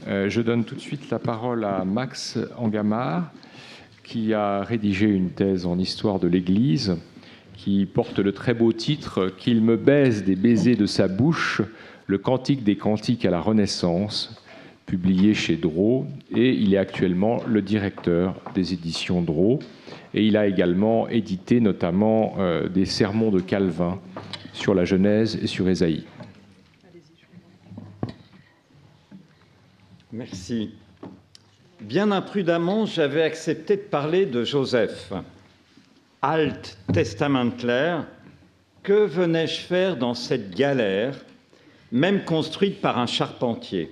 Je donne tout de suite la parole à Max Engamard, qui a rédigé une thèse en histoire de l'Église, qui porte le très beau titre « Qu'il me baise des baisers de sa bouche, le cantique des cantiques à la Renaissance », publié chez Drault, et il est actuellement le directeur des éditions Drault. Et il a également édité notamment des sermons de Calvin sur la Genèse et sur Ésaïe. Merci. Bien imprudemment, j'avais accepté de parler de Joseph. Alt testamentaire, que venais-je faire dans cette galère, même construite par un charpentier?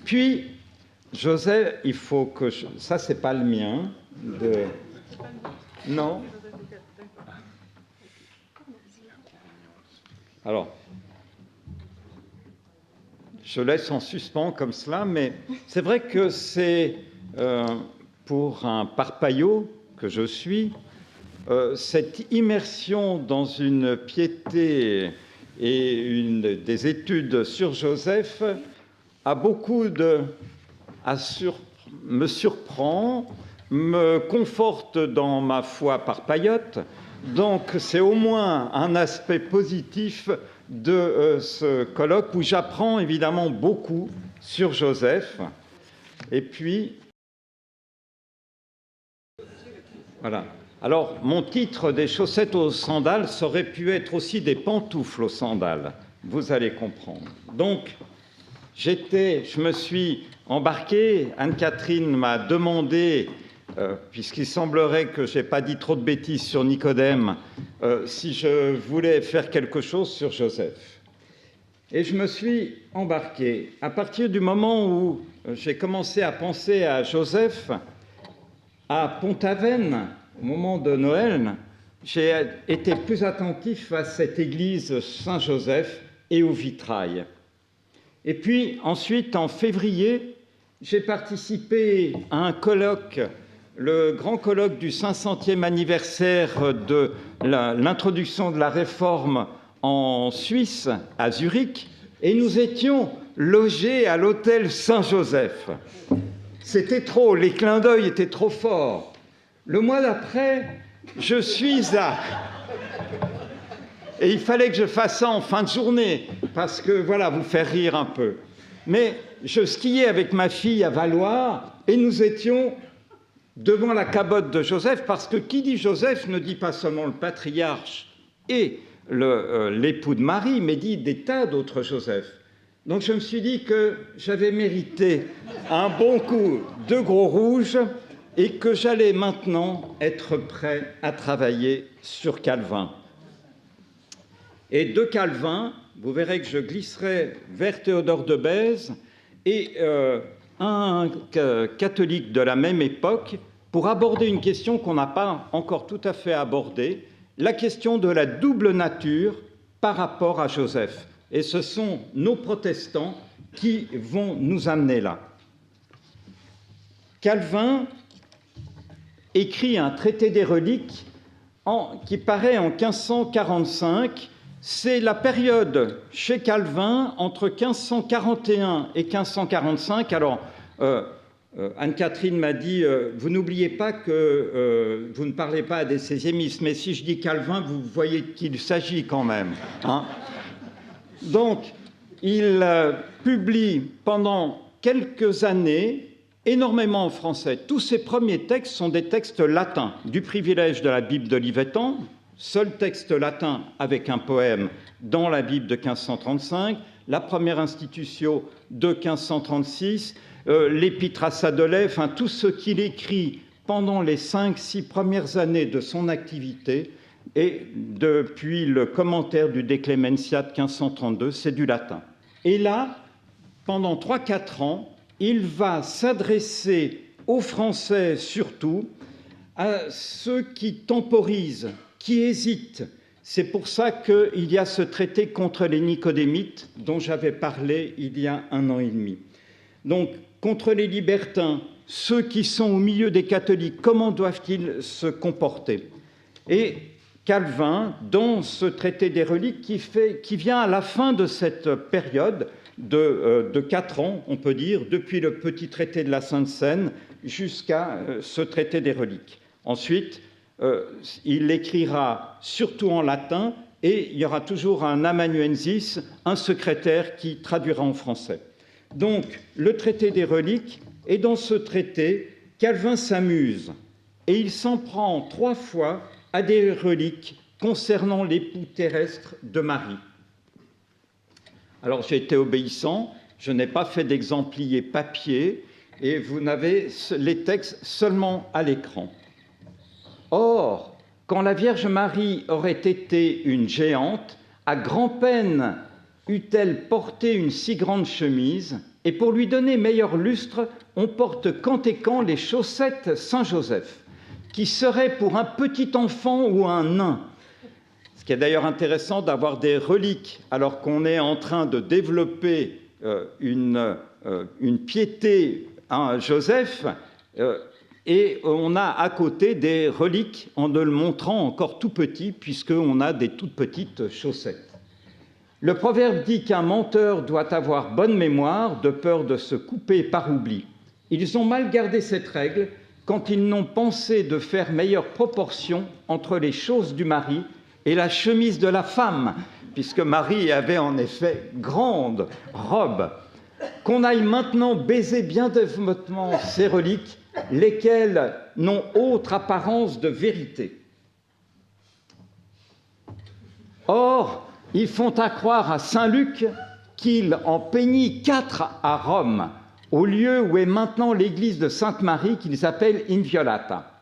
Puis, Joseph, il faut que... Ça, c'est pas le mien. Non. Alors, je laisse en suspens comme cela, mais c'est vrai que c'est, pour un parpaillot que je suis, cette immersion dans une piété et des études sur Joseph a beaucoup me surprend, me conforte dans ma foi parpaillote. Donc, c'est au moins un aspect positif de ce colloque où j'apprends évidemment beaucoup sur Joseph. Et puis, voilà. Alors, mon titre des chaussettes aux sandales, ça aurait pu être aussi des pantoufles aux sandales. Vous allez comprendre. Donc, je me suis embarqué. Anne-Catherine m'a demandé, puisqu'il semblerait que je n'ai pas dit trop de bêtises sur Nicodème, si je voulais faire quelque chose sur Joseph. Et je me suis embarqué. À partir du moment où j'ai commencé à penser à Joseph, à Pont-Aven, au moment de Noël, j'ai été plus attentif à cette église Saint-Joseph et au vitrail. Et puis ensuite, en février, j'ai participé à un colloque, le grand colloque du 500e anniversaire de l'introduction de la réforme en Suisse, à Zurich, et nous étions logés à l'hôtel Saint-Joseph. C'était trop, les clins d'œil étaient trop forts. Le mois d'après, je suis à... Et il fallait que je fasse ça en fin de journée, parce que, voilà, vous faire rire un peu. Mais je skiais avec ma fille à Valois, et nous étions devant la cabote de Joseph, parce que qui dit Joseph ne dit pas seulement le patriarche et l'époux de Marie, mais dit des tas d'autres Joseph. Donc je me suis dit que j'avais mérité un bon coup de gros rouge, et que j'allais maintenant être prêt à travailler sur Calvin. Et de Calvin, vous verrez que je glisserai vers Théodore de Bèze et un catholique de la même époque pour aborder une question qu'on n'a pas encore tout à fait abordée, la question de la double nature par rapport à Joseph. Et ce sont nos protestants qui vont nous amener là. Calvin écrit un traité des reliques qui paraît en 1545. C'est la période chez Calvin entre 1541 et 1545. Alors, Anne-Catherine m'a dit « Vous n'oubliez pas que vous ne parlez pas à des seiziémistes, mais si je dis Calvin, vous voyez qu'il s'agit quand même. Hein » Donc, il publie pendant quelques années énormément en français. Tous ses premiers textes sont des textes latins, du privilège de la Bible d'Olivetan, seul texte latin avec un poème dans la Bible de 1535, la première institutio de 1536, l'épître à Sadolet, enfin tout ce qu'il écrit pendant les 5-6 premières années de son activité, et depuis le commentaire du De Clementia de 1532, c'est du latin. Et là, pendant 3-4 ans, il va s'adresser aux Français surtout, à ceux qui temporisent, qui hésitent. C'est pour ça qu'il y a ce traité contre les nicodémites dont j'avais parlé il y a 1 an et demi. Donc, contre les libertins, ceux qui sont au milieu des catholiques, comment doivent-ils se comporter? Et Calvin, dans ce traité des reliques qui vient à la fin de cette période, de 4 ans, on peut dire, depuis le petit traité de la Sainte Seine jusqu'à ce traité des reliques. Ensuite, il écrira surtout en latin et il y aura toujours un amanuensis, un secrétaire qui traduira en français. Donc, le traité des reliques, et dans ce traité, Calvin s'amuse et il s'en prend 3 fois à des reliques concernant l'époux terrestre de Marie. Alors, j'ai été obéissant, je n'ai pas fait d'exemplier papier et vous n'avez les textes seulement à l'écran. Or, quand la Vierge Marie aurait été une géante, à grand-peine eût-elle porté une si grande chemise, et pour lui donner meilleur lustre, on porte quand et quand les chaussettes Saint-Joseph, qui seraient pour un petit enfant ou un nain. Ce qui est d'ailleurs intéressant d'avoir des reliques, alors qu'on est en train de développer une piété à Joseph, et on a à côté des reliques en ne le montrant encore tout petit, puisqu'on a des toutes petites chaussettes. Le proverbe dit qu'un menteur doit avoir bonne mémoire, de peur de se couper par oubli. Ils ont mal gardé cette règle quand ils n'ont pensé de faire meilleure proportion entre les choses du mari et la chemise de la femme, puisque Marie avait en effet grande robe. Qu'on aille maintenant baiser bien dévotement ces reliques, lesquelles n'ont autre apparence de vérité. Or, ils font accroire à saint Luc qu'il en peignit 4 à Rome, au lieu où est maintenant l'église de Sainte-Marie qu'ils appellent Inviolata.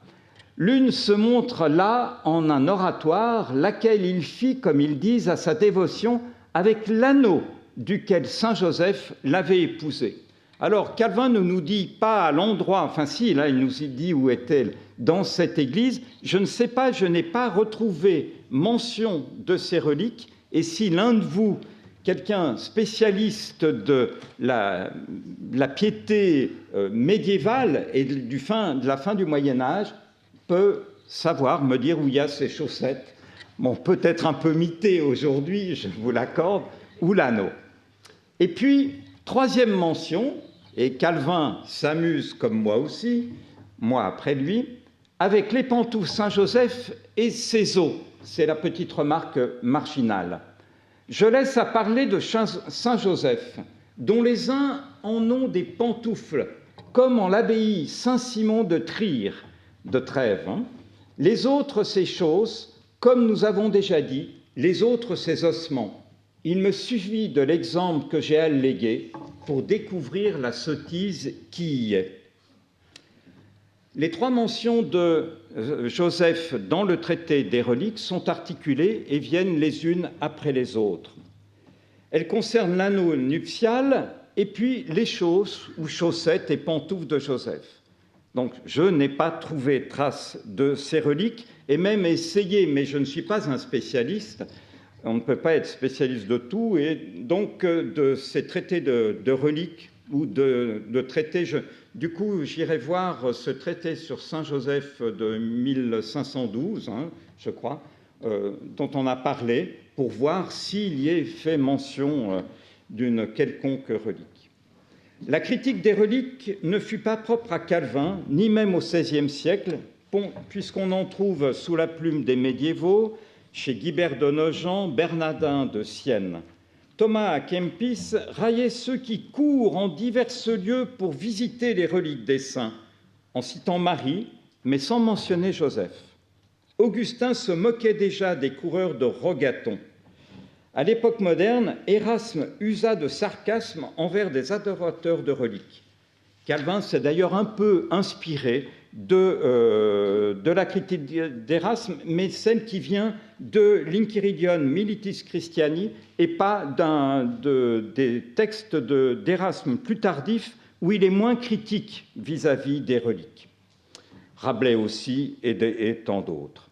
L'une se montre là en un oratoire, laquelle il fit, comme ils disent, à sa dévotion avec l'anneau duquel saint Joseph l'avait épousée. Alors, Calvin ne nous dit pas à l'endroit, enfin si, là il nous dit où est-elle, dans cette église. Je ne sais pas, je n'ai pas retrouvé mention de ces reliques, et si l'un de vous, quelqu'un spécialiste de la piété médiévale et de la fin du Moyen-Âge, peut savoir me dire où il y a ces chaussettes, bon, peut-être un peu mitées aujourd'hui, je vous l'accorde, ou l'anneau. Et puis, 3e mention, et Calvin s'amuse comme moi aussi, moi après lui, avec les pantoufles Saint-Joseph et ses os. C'est la petite remarque marginale. Je laisse à parler de Saint-Joseph, dont les uns en ont des pantoufles, comme en l'abbaye Saint-Simon de Trèves. Les autres, ces choses, comme nous avons déjà dit, les autres, ces ossements. Il me suffit de l'exemple que j'ai allégué pour découvrir la sottise qui y est. Les 3 mentions de Joseph dans le traité des reliques sont articulées et viennent les unes après les autres. Elles concernent l'anneau nuptial et puis les choses ou chaussettes et pantoufles de Joseph. Donc, je n'ai pas trouvé trace de ces reliques et même essayé, mais je ne suis pas un spécialiste. On ne peut pas être spécialiste de tout, et donc de ces traités de reliques ou de traités, du coup, j'irai voir ce traité sur Saint-Joseph de 1512, je crois, dont on a parlé, pour voir s'il y est fait mention d'une quelconque relique. La critique des reliques ne fut pas propre à Calvin, ni même au XVIe siècle, puisqu'on en trouve sous la plume des médiévaux, chez Guibert de Nogent, Bernardin de Sienne. Thomas à Kempis raillait ceux qui courent en divers lieux pour visiter les reliques des saints, en citant Marie, mais sans mentionner Joseph. Augustin se moquait déjà des coureurs de Rogaton. À l'époque moderne, Érasme usa de sarcasme envers des adorateurs de reliques. Calvin s'est d'ailleurs un peu inspiré de la critique d'Érasme, mais celle qui vient de l'Inquiridion Militis Christiani et pas des textes d'Érasme plus tardifs où il est moins critique vis-à-vis des reliques. Rabelais aussi et tant d'autres.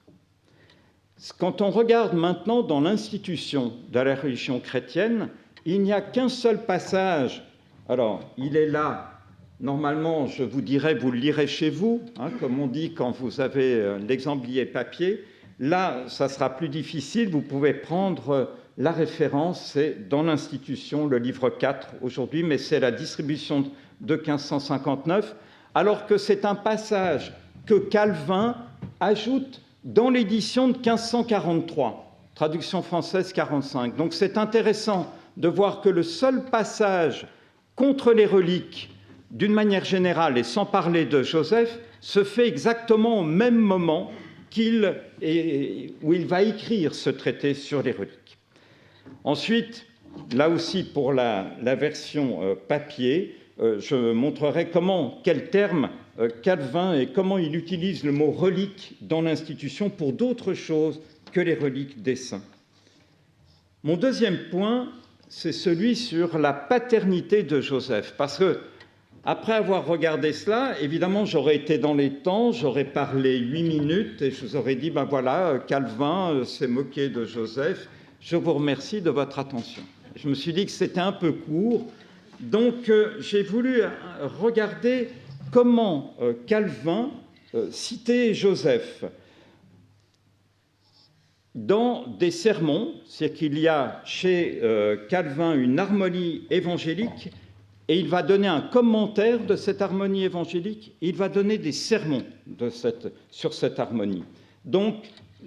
Quand on regarde maintenant dans l'institution de la religion chrétienne, il n'y a qu'un seul passage. Alors, il est là, normalement, je vous dirais, vous le lirez chez vous, comme on dit quand vous avez l'exemplier papier. Là, ça sera plus difficile, vous pouvez prendre la référence, c'est dans l'Institution, le livre 4 aujourd'hui, mais c'est la distribution de 1559, alors que c'est un passage que Calvin ajoute dans l'édition de 1543, traduction française 45. Donc c'est intéressant de voir que le seul passage contre les reliques, d'une manière générale et sans parler de Joseph, se fait exactement au même moment où il va écrire ce traité sur les reliques. Ensuite, là aussi pour la version papier, je montrerai quel terme Calvin et comment il utilise le mot relique dans l'Institution pour d'autres choses que les reliques des saints. Mon deuxième point, c'est celui sur la paternité de Joseph, parce que après avoir regardé cela, évidemment, j'aurais été dans les temps, j'aurais parlé 8 minutes et je vous aurais dit, ben voilà, Calvin s'est moqué de Joseph, je vous remercie de votre attention. Je me suis dit que c'était un peu court, donc j'ai voulu regarder comment Calvin citait Joseph dans des sermons, c'est qu'il y a chez Calvin une harmonie évangélique, et il va donner un commentaire de cette harmonie évangélique, et il va donner des sermons sur cette harmonie. Donc,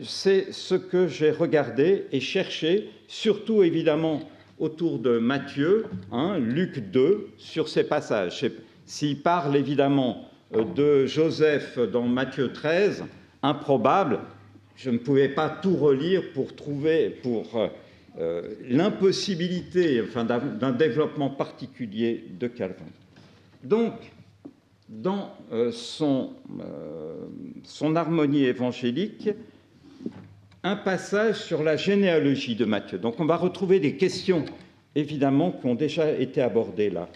c'est ce que j'ai regardé et cherché, surtout évidemment autour de Matthieu, Luc 2, sur ces passages. S'il parle évidemment de Joseph dans Matthieu 13, improbable, je ne pouvais pas tout relire pour trouver l'impossibilité d'un développement particulier de Calvin. Donc, dans son harmonie évangélique, un passage sur la généalogie de Matthieu. Donc, on va retrouver des questions, évidemment, qui ont déjà été abordées là.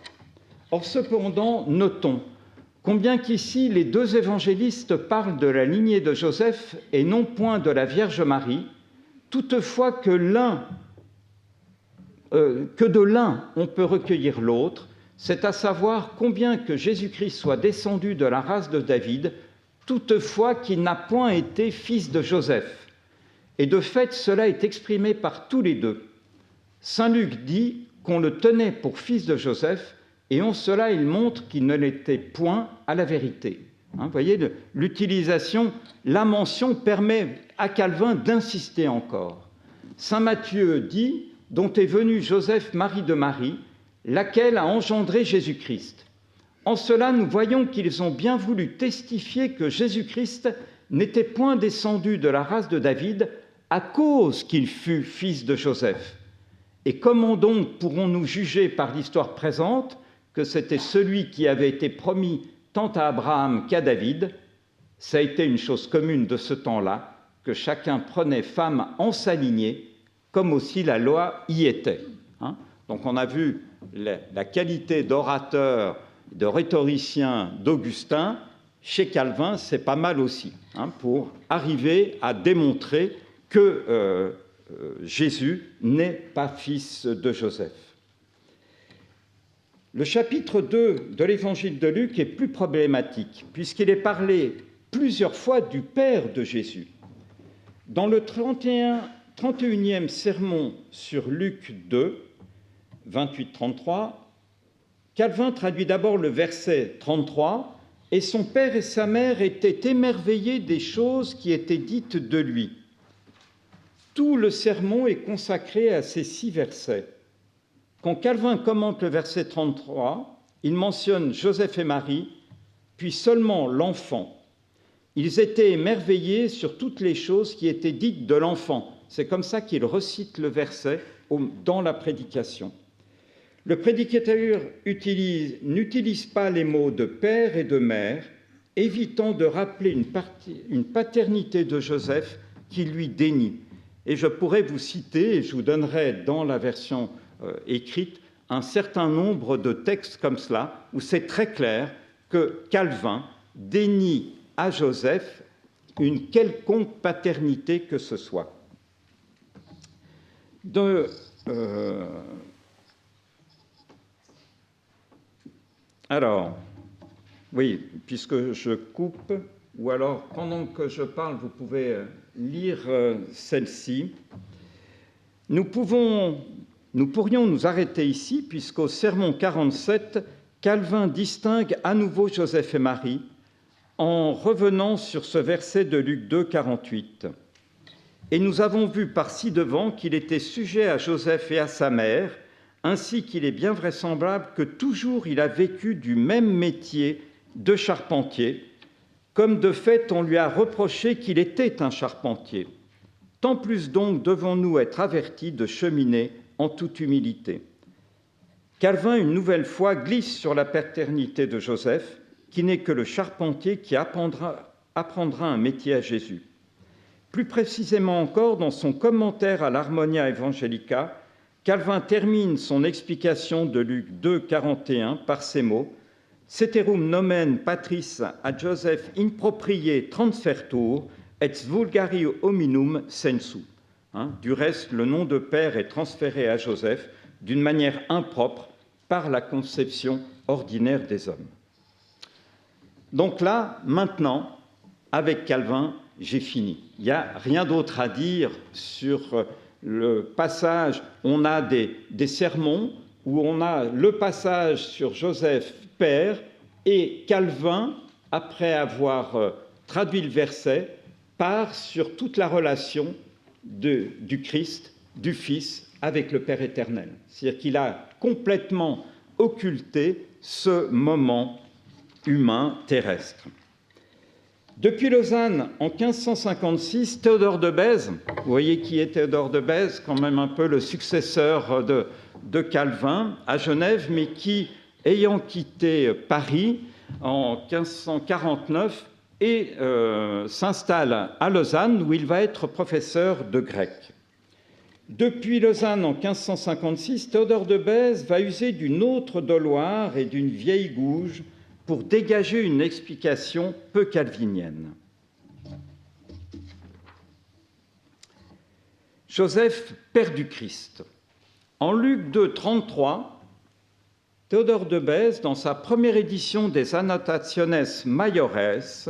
Or, cependant, notons combien qu'ici, les deux évangélistes parlent de la lignée de Joseph et non point de la Vierge Marie, toutefois que de l'un on peut recueillir l'autre, c'est à savoir combien que Jésus-Christ soit descendu de la race de David, toutefois qu'il n'a point été fils de Joseph. Et de fait, cela est exprimé par tous les deux. Saint Luc dit qu'on le tenait pour fils de Joseph, et en cela, il montre qu'il ne l'était point à la vérité. Vous voyez, l'utilisation, la mention permet à Calvin d'insister encore. Saint Matthieu dit « dont est venu Joseph, mari de Marie, laquelle a engendré Jésus-Christ ». En cela, nous voyons qu'ils ont bien voulu testifier que Jésus-Christ n'était point descendu de la race de David à cause qu'il fut fils de Joseph. Et comment donc pourrons-nous juger par l'histoire présente que c'était celui qui avait été promis tant à Abraham qu'à David? Ça a été une chose commune de ce temps-là, que chacun prenait femme en sa lignée, comme aussi la loi y était. Donc on a vu la qualité d'orateur, de rhétoricien d'Augustin. Chez Calvin, c'est pas mal aussi, pour arriver à démontrer que Jésus n'est pas fils de Joseph. Le chapitre 2 de l'évangile de Luc est plus problématique, puisqu'il est parlé plusieurs fois du Père de Jésus. Dans le 31e sermon sur Luc 2, 28-33, Calvin traduit d'abord le verset 33, « Et son père et sa mère étaient émerveillés des choses qui étaient dites de lui. » Tout le sermon est consacré à ces 6 versets. Quand Calvin commente le verset 33, il mentionne Joseph et Marie, puis seulement l'enfant. Ils étaient émerveillés sur toutes les choses qui étaient dites de l'enfant. C'est comme ça qu'il recite le verset dans la prédication. Le prédicateur n'utilise pas les mots de père et de mère, évitant de rappeler une paternité de Joseph qui lui dénie. Et je pourrais vous citer, et je vous donnerai dans la version écrite, un certain nombre de textes comme cela, où c'est très clair que Calvin dénie à Joseph une quelconque paternité que ce soit. Alors, oui, puisque je coupe, ou alors pendant que je parle, vous pouvez lire celle-ci. Nous pourrions nous arrêter ici, puisqu'au Sermon 47, Calvin distingue à nouveau Joseph et Marie en revenant sur ce verset de Luc 2, 48. Et nous avons vu par-ci devant qu'il était sujet à Joseph et à sa mère, ainsi qu'il est bien vraisemblable que toujours il a vécu du même métier de charpentier, comme de fait on lui a reproché qu'il était un charpentier. Tant plus donc devons-nous être avertis de cheminer en toute humilité. Calvin, une nouvelle fois, glisse sur la paternité de Joseph, qui n'est que le charpentier qui apprendra un métier à Jésus. Plus précisément encore, dans son commentaire à l'Harmonia Evangelica, Calvin termine son explication de Luc 2, 41 par ces mots « Ceterum nomen patris ad Joseph in proprie transfertur, et vulgari hominum sensu ». Du reste, le nom de père est transféré à Joseph d'une manière impropre par la conception ordinaire des hommes. Donc là, maintenant, avec Calvin, j'ai fini. Il n'y a rien d'autre à dire sur le passage. On a des sermons où on a le passage sur Joseph, père, et Calvin, après avoir traduit le verset, part sur toute la relation du Christ, du Fils, avec le Père éternel. C'est-à-dire qu'il a complètement occulté ce moment humain terrestre. Depuis Lausanne, en 1556, Théodore de Bèze, vous voyez qui est Théodore de Bèze, quand même un peu le successeur de Calvin à Genève, mais qui, ayant quitté Paris en 1549, et s'installe à Lausanne, où il va être professeur de grec. Depuis Lausanne, en 1556, Théodore de Bèze va user d'une autre doloire et d'une vieille gouge pour dégager une explication peu calvinienne. Joseph, père du Christ. En Luc 2, 33, Théodore de Bèze, dans sa première édition des Annotationes Maiores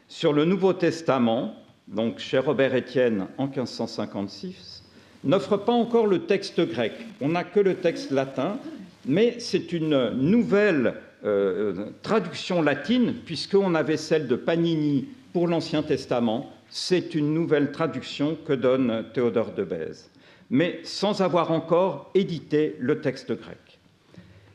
sur le Nouveau Testament, donc chez Robert Étienne en 1556, n'offre pas encore le texte grec. On n'a que le texte latin, mais c'est une nouvelle traduction latine, puisqu'on avait celle de Panini pour l'Ancien Testament. C'est une nouvelle traduction que donne Théodore de Bèze, mais sans avoir encore édité le texte grec.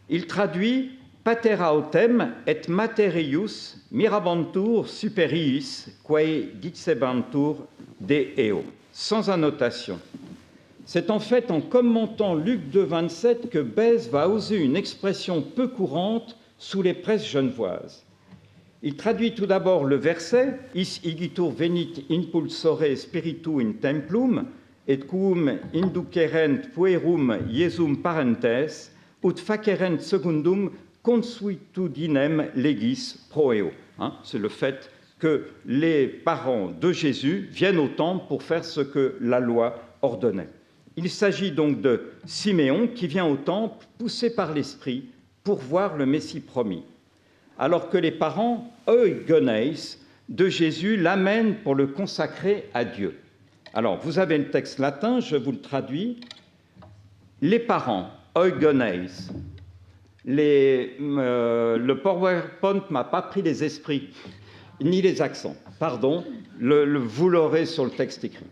Il traduit « Pater autem et mater eius mirabantur superiis quae dicebantur de eo », sans annotation. C'est en fait en commentant Luc 2, 27 que Bèze va oser une expression peu courante sous les presses genevoises. Il traduit tout d'abord le verset « Is igitur venit impulsore spiritu in templum, et quum inducerent puerum Iesum parentes, ut facerent secundum consuetudinem legis pro eo ». C'est le fait que les parents de Jésus viennent au temple pour faire ce que la loi ordonnait. Il s'agit donc de Siméon qui vient au temple, poussé par l'Esprit, pour voir le Messie promis, alors que les parents, eugoneis, de Jésus l'amènent pour le consacrer à Dieu. Alors, vous avez le texte latin, je vous le traduis. Les parents, eugoneis, le PowerPoint ne m'a pas pris les esprits, ni les accents, pardon, vous l'aurez sur le texte écrit.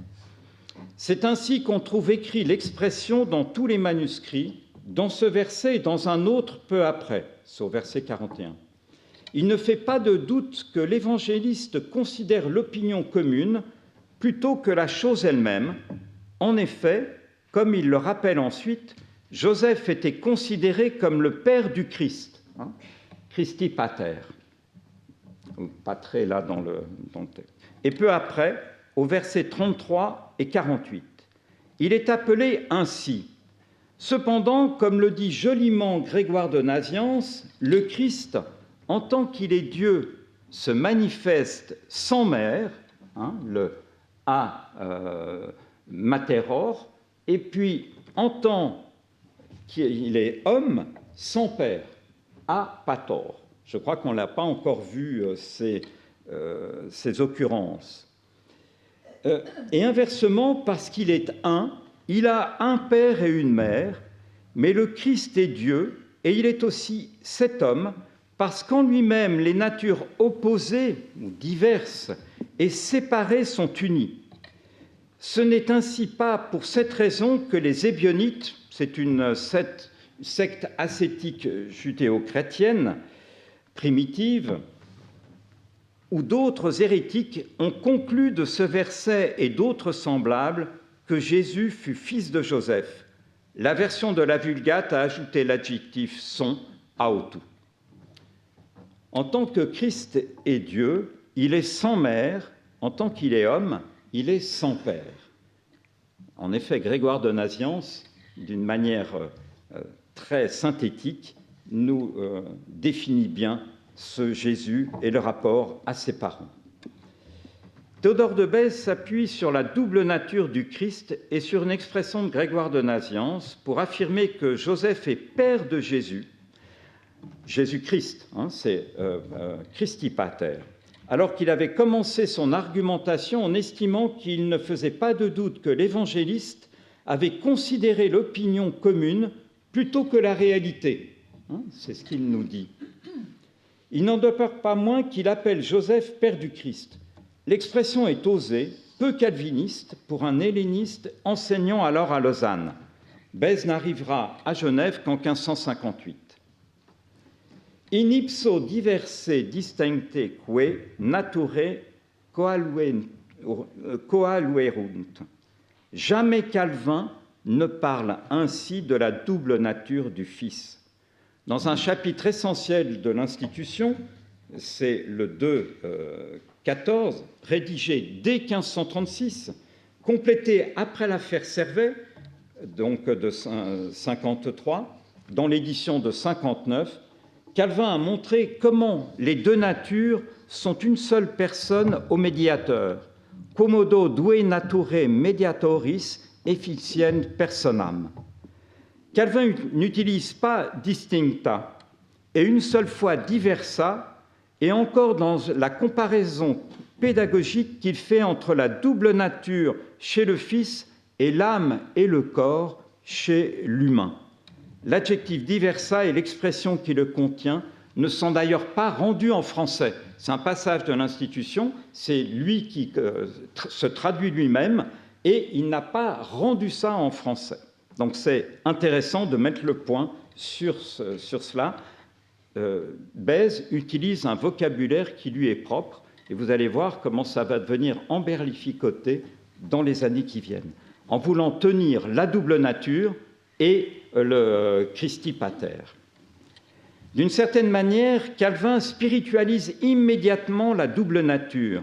C'est ainsi qu'on trouve écrit l'expression dans tous les manuscrits, dans ce verset et dans un autre peu après, c'est au verset 41. Il ne fait pas de doute que l'évangéliste considère l'opinion commune plutôt que la chose elle-même. En effet, comme il le rappelle ensuite, Joseph était considéré comme le père du Christ, Christi pater, patré là dans le texte. Et peu après, au verset 33 et 48, il est appelé ainsi. Cependant, comme le dit joliment Grégoire de Nazianze, le Christ, en tant qu'il est Dieu, se manifeste sans mère, le a materor, et puis en tant qu'il est homme, sans père, a pator. Je crois qu'on n'a pas encore vu ces occurrences. Et inversement, parce qu'il est un, Il a un père et une mère, mais le Christ est Dieu, et il est aussi cet homme, parce qu'en lui-même les natures opposées ou diverses et séparées sont unies. Ce n'est ainsi pas pour cette raison que les Ébionites, c'est une secte ascétique judéo-chrétienne primitive, ou d'autres hérétiques ont conclu de ce verset et d'autres semblables que Jésus fut fils de Joseph. La version de la Vulgate a ajouté l'adjectif son à autou. En tant que Christ est Dieu, il est sans mère, en tant qu'il est homme, il est sans père. En effet, Grégoire de Nazianze, d'une manière très synthétique, nous définit bien ce Jésus et le rapport à ses parents. Théodore de Bèze s'appuie sur la double nature du Christ et sur une expression de Grégoire de Nazianze pour affirmer que Joseph est père de Jésus, Jésus-Christ, c'est Christi Pater, alors qu'il avait commencé son argumentation en estimant qu'il ne faisait pas de doute que l'évangéliste avait considéré l'opinion commune plutôt que la réalité. C'est ce qu'il nous dit. Il n'en demeure pas moins qu'il appelle Joseph père du Christ. L'expression est osée, peu calviniste, pour un helléniste enseignant alors à Lausanne. Bèze n'arrivera à Genève qu'en 1558. In ipso diverse distincte que nature coaluerunt. Jamais Calvin ne parle ainsi de la double nature du Fils. Dans un chapitre essentiel de l'Institution, c'est le 2.14, rédigé dès 1536, complété après l'affaire Servet, donc de 53, dans l'édition de 59, Calvin a montré comment les deux natures sont une seule personne au médiateur, commodo due nature mediatoris efficient personam. Calvin n'utilise pas distincta et une seule fois diversa, et encore dans la comparaison pédagogique qu'il fait entre la double nature chez le Fils et l'âme et le corps chez l'humain. L'adjectif diversa et l'expression qui le contient ne sont d'ailleurs pas rendus en français. C'est un passage de l'Institution, c'est lui qui se traduit lui-même, et il n'a pas rendu ça en français. Donc c'est intéressant de mettre le point sur cela. Bèze utilise un vocabulaire qui lui est propre, et vous allez voir comment ça va devenir emberlificoté dans les années qui viennent, en voulant tenir la double nature et le Christi Pater. D'une certaine manière, Calvin spiritualise immédiatement la double nature,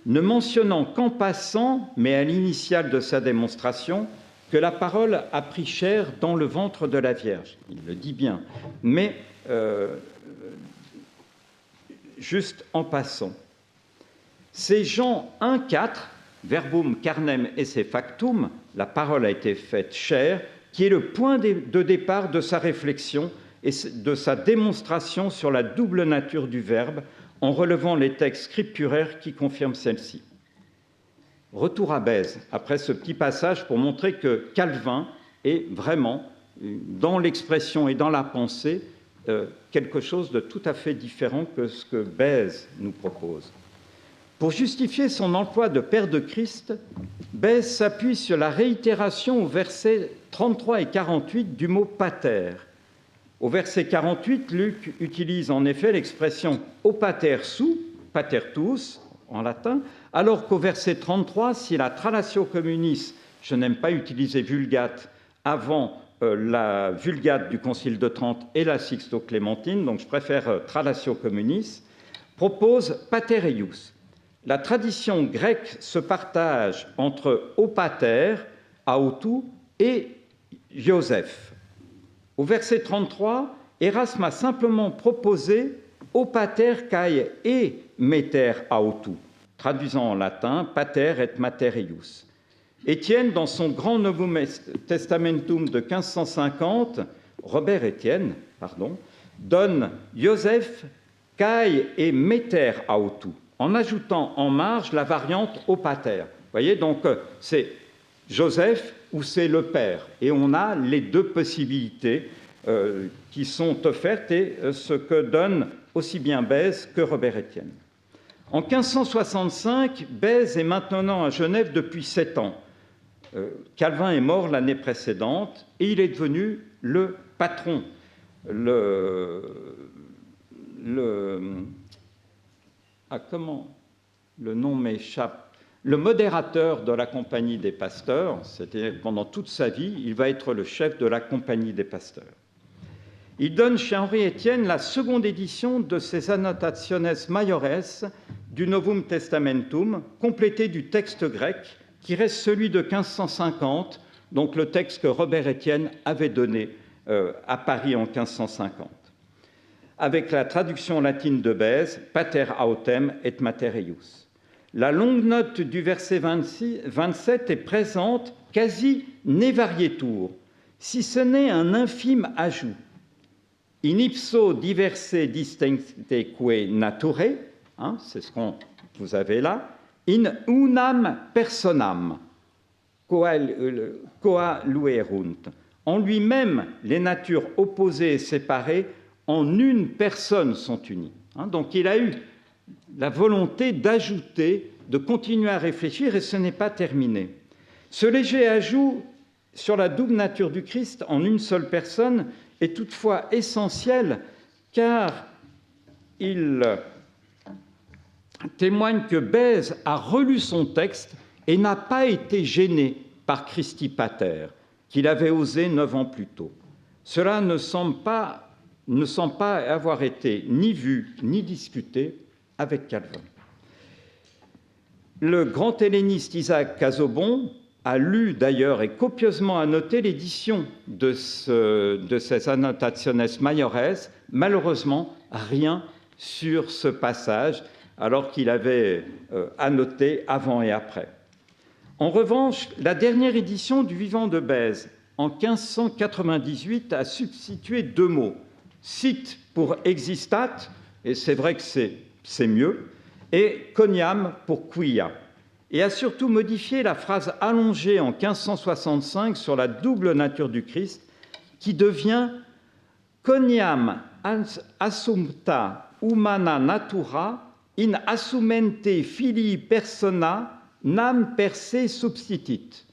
ne mentionnant qu'en passant, mais à l'initiale de sa démonstration, que la parole a pris chair dans le ventre de la Vierge. Il le dit bien, mais juste en passant. C'est Jean 1,4, verbum carnem esse factum, la parole a été faite chair, qui est le point de départ de sa réflexion et de sa démonstration sur la double nature du Verbe, en relevant les textes scripturaires qui confirment celle-ci. Retour à Bèze, après ce petit passage pour montrer que Calvin est vraiment, dans l'expression et dans la pensée, quelque chose de tout à fait différent que ce que Bèze nous propose. Pour justifier son emploi de Père de Christ, Bèze s'appuie sur la réitération au verset 33 et 48 du mot « pater ». Au verset 48, Luc utilise en effet l'expression « o pater su », « patertus » en latin, alors qu'au verset 33, si la tralatio communis, je n'aime pas utiliser vulgate avant la vulgate du Concile de Trente et la Sixto-Clémentine, donc je préfère tralatio communis, propose pater eius. La tradition grecque se partage entre o pater, autou, et Joseph. Au verset 33, Erasme a simplement proposé o pater cae e meter autou, traduisant en latin pater et mater eius. Étienne, dans son grand Novum Testamentum de 1550, Robert Étienne, donne Joseph cae e meter autou, en ajoutant en marge la variante au pater. Vous voyez, donc c'est Joseph ou c'est le père. Et on a les deux possibilités qui sont offertes et ce que donne aussi bien Bèze que Robert Estienne. En 1565, Bèze est maintenant à Genève depuis 7 ans. Calvin est mort l'année précédente et il est devenu le patron, comment le nom m'échappe, le modérateur de la Compagnie des Pasteurs. C'était pendant toute sa vie, il va être le chef de la Compagnie des Pasteurs. Il donne chez Henri Estienne la seconde édition de ses Annotationes Maiores du Novum Testamentum, complétée du texte grec, qui reste celui de 1550, donc le texte que Robert Estienne avait donné à Paris en 1550, avec la traduction latine de Bèze, Pater autem et mater eius. La longue note du verset 27 est présente quasi ne varietur, si ce n'est un infime ajout. In ipso diverse distincteque naturae, c'est ce qu'on vous avez là, in unam personam coaluerunt. En lui-même, les natures opposées et séparées en une personne sont unies. Donc il a eu la volonté d'ajouter, de continuer à réfléchir, et ce n'est pas terminé. Ce léger ajout sur la double nature du Christ en une seule personne est toutefois essentiel, car il témoigne que Bèze a relu son texte et n'a pas été gêné par Christi Pater, qu'il avait osé 9 ans plus tôt. Cela ne semble pas avoir été ni vu ni discuté avec Calvin. Le grand helléniste Isaac Casaubon a lu d'ailleurs et copieusement annoté l'édition de ces Annotationes Maiores. Malheureusement, rien sur ce passage, alors qu'il avait annoté avant et après. En revanche, la dernière édition du Vivant de Bèze, en 1598, a substitué 2 mots. Sit pour existat, et c'est vrai que c'est mieux, et coniam pour quia, et a surtout modifié la phrase allongée en 1565 sur la double nature du Christ, qui devient coniam assumpta humana natura in assumente filii persona nam per se substitit.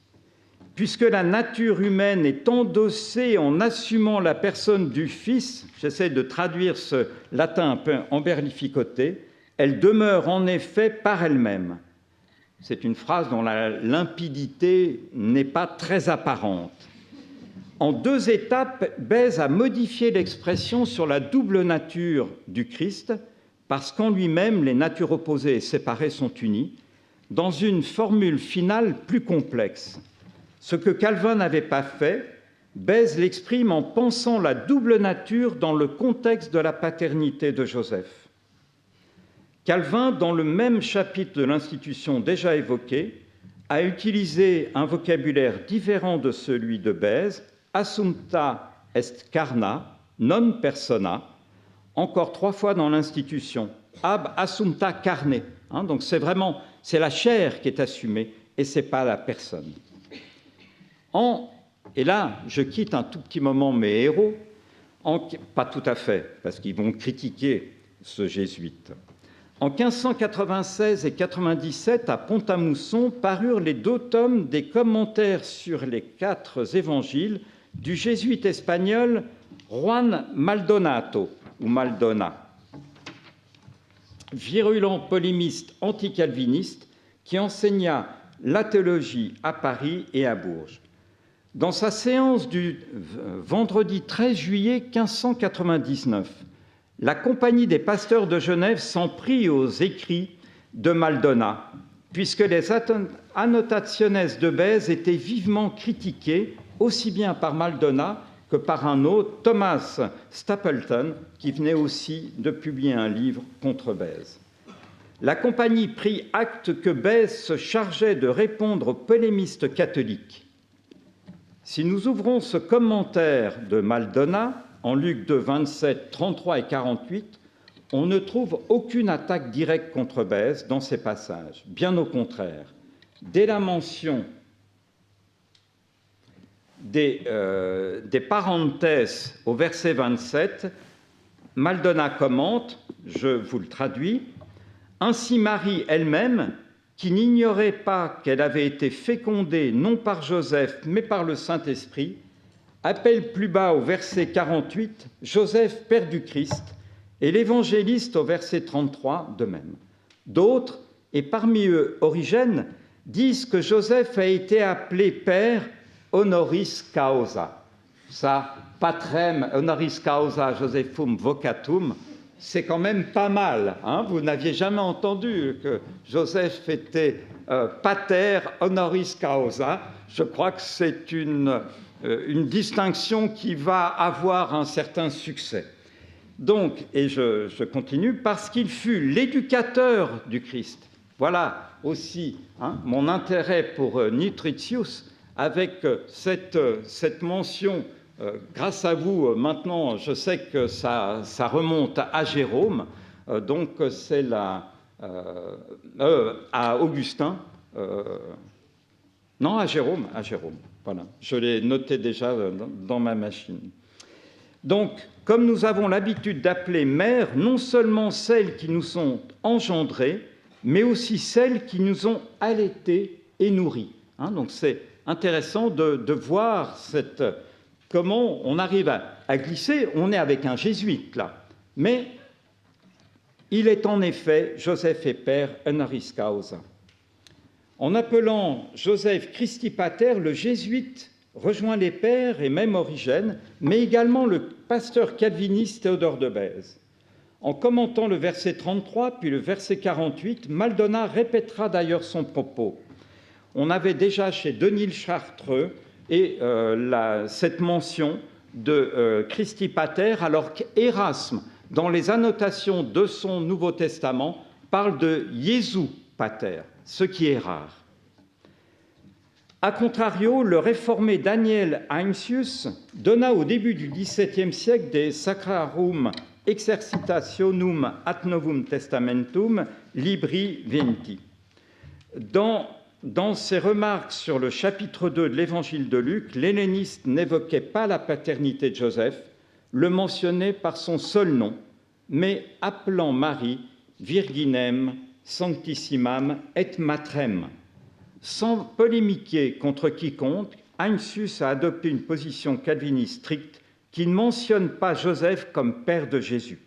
Puisque la nature humaine est endossée en assumant la personne du Fils, j'essaie de traduire ce latin un peu emberlificoté, elle demeure en effet par elle-même. C'est une phrase dont la limpidité n'est pas très apparente. En 2 étapes, Bèze a modifié l'expression sur la double nature du Christ, parce qu'en lui-même, les natures opposées et séparées sont unies, dans une formule finale plus complexe. Ce que Calvin n'avait pas fait, Bèze l'exprime en pensant la double nature dans le contexte de la paternité de Joseph. Calvin, dans le même chapitre de l'Institution déjà évoqué, a utilisé un vocabulaire différent de celui de Bèze, assumpta est carna, non persona, encore 3 fois dans l'Institution, ab assumpta carne. Donc c'est la chair qui est assumée et ce n'est pas la personne. Et là, je quitte un tout petit moment mes héros, pas tout à fait, parce qu'ils vont critiquer ce jésuite. En 1596 et 97, à Pont-à-Mousson, parurent les 2 tomes des commentaires sur les 4 évangiles du jésuite espagnol Juan Maldonado, ou Maldona, virulent polémiste anticalviniste qui enseigna la théologie à Paris et à Bourges. Dans sa séance du vendredi 13 juillet 1599, la Compagnie des Pasteurs de Genève s'en prit aux écrits de Maldona, puisque les Annotationes de Bèze étaient vivement critiquées, aussi bien par Maldona que par un autre, Thomas Stapleton, qui venait aussi de publier un livre contre Bèze. La Compagnie prit acte que Bèze se chargeait de répondre aux polémistes catholiques. Si nous ouvrons ce commentaire de Maldona, en Luc 2, 27, 33 et 48, on ne trouve aucune attaque directe contre Bèze dans ces passages. Bien au contraire, dès la mention des parenthèses au verset 27, Maldona commente, je vous le traduis, « Ainsi Marie elle-même, qui n'ignorait pas qu'elle avait été fécondée non par Joseph, mais par le Saint-Esprit, appelle plus bas au verset 48 Joseph, père du Christ, et l'évangéliste au verset 33 de même. D'autres, et parmi eux Origène, disent que Joseph a été appelé père honoris causa. Ça, patrem honoris causa Josephum vocatum, c'est quand même pas mal. Hein, vous n'aviez jamais entendu que Joseph était pater honoris causa. Je crois que c'est une distinction qui va avoir un certain succès. Donc, et je continue, parce qu'il fut l'éducateur du Christ. Voilà aussi mon intérêt pour Nutritius, avec cette mention. Grâce à vous, maintenant, je sais que ça remonte à Jérôme, donc c'est à Augustin, non, à Jérôme, voilà, je l'ai noté déjà dans ma machine. Donc, comme nous avons l'habitude d'appeler mères, non seulement celles qui nous ont engendrées, mais aussi celles qui nous ont allaités et nourris. Donc, c'est intéressant de voir comment on arrive à glisser. On est avec un jésuite, là. Mais il est en effet Joseph et père honoris causa. En appelant Joseph Christi Pater, le jésuite rejoint les pères et même Origène, mais également le pasteur calviniste Théodore de Bèze. En commentant le verset 33, puis le verset 48, Maldona répétera d'ailleurs son propos. On avait déjà chez Denis le Chartreux et cette mention de Christi Pater, alors qu'Érasme, dans les annotations de son Nouveau Testament, parle de Jésus Pater, ce qui est rare. A contrario, le réformé Daniel Heinsius donna au début du XVIIe siècle des Sacrarum Exercitationum ad Novum Testamentum Libri Venti. Dans ses remarques sur le chapitre 2 de l'Évangile de Luc, l'helléniste n'évoquait pas la paternité de Joseph, le mentionnait par son seul nom, mais appelant Marie Virginem Sanctissimam et Matrem. Sans polémiquer contre quiconque, Heinsius a adopté une position calviniste stricte qui ne mentionne pas Joseph comme père de Jésus,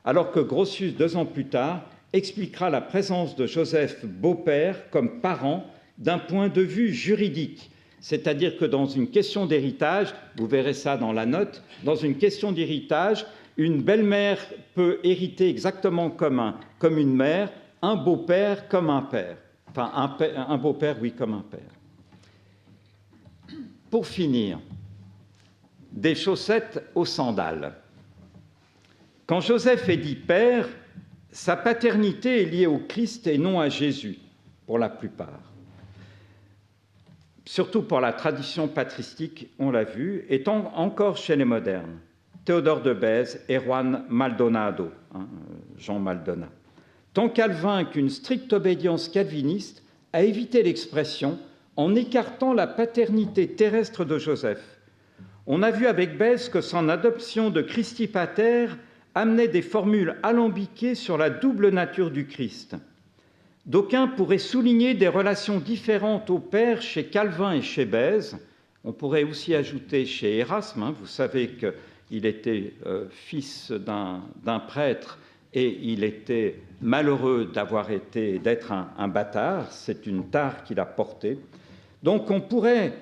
alors que Grotius, 2 ans plus tard, expliquera la présence de Joseph beau-père comme parent d'un point de vue juridique. C'est-à-dire que dans une question d'héritage, vous verrez ça dans la note, dans une question d'héritage, une belle-mère peut hériter exactement comme une mère, un beau-père comme un père. Enfin, un beau-père, oui, comme un père. Pour finir, des chaussettes aux sandales. Quand Joseph est dit père, sa paternité est liée au Christ et non à Jésus, pour la plupart. Surtout pour la tradition patristique, on l'a vu, étant encore chez les modernes. Théodore de Bèze et Juan Maldonado, Jean Maldona. Tant Calvin qu'une stricte obédience calviniste a évité l'expression en écartant la paternité terrestre de Joseph. On a vu avec Bèze que son adoption de Christi Pater amenait des formules alambiquées sur la double nature du Christ. D'aucuns pourraient souligner des relations différentes au Père chez Calvin et chez Bèze. On pourrait aussi ajouter chez Érasme, vous savez qu'il était fils d'un prêtre et il était malheureux d'être un bâtard, c'est une tare qu'il a portée. Donc on pourrait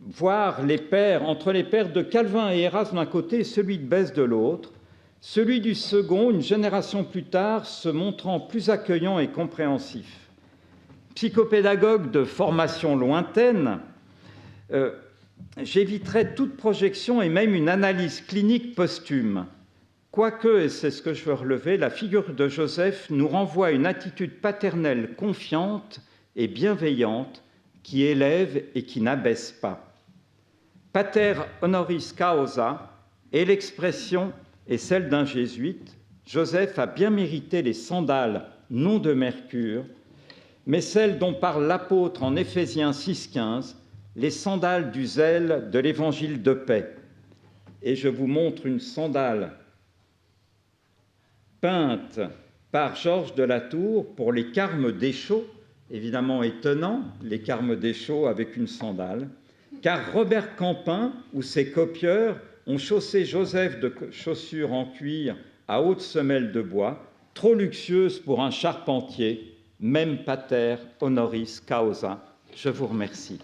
voir entre les pères de Calvin et Érasme d'un côté et celui de Bèze de l'autre, celui du second, une génération plus tard, se montrant plus accueillant et compréhensif. Psychopédagogue de formation lointaine, j'éviterai toute projection et même une analyse clinique posthume. Quoique, et c'est ce que je veux relever, la figure de Joseph nous renvoie à une attitude paternelle confiante et bienveillante qui élève et qui n'abaisse pas. Pater honoris causa est l'expression et celle d'un jésuite. Joseph a bien mérité les sandales, non de Mercure, mais celles dont parle l'apôtre en Éphésiens 6,15, les sandales du zèle de l'évangile de paix. Et je vous montre une sandale peinte par Georges de la Tour pour les Carmes d'Échaud, évidemment étonnant, les Carmes d'Échaud avec une sandale, car Robert Campin ou ses copieurs ont chaussé Joseph de chaussures en cuir à haute semelle de bois, trop luxueuse pour un charpentier, même pater honoris causa. Je vous remercie.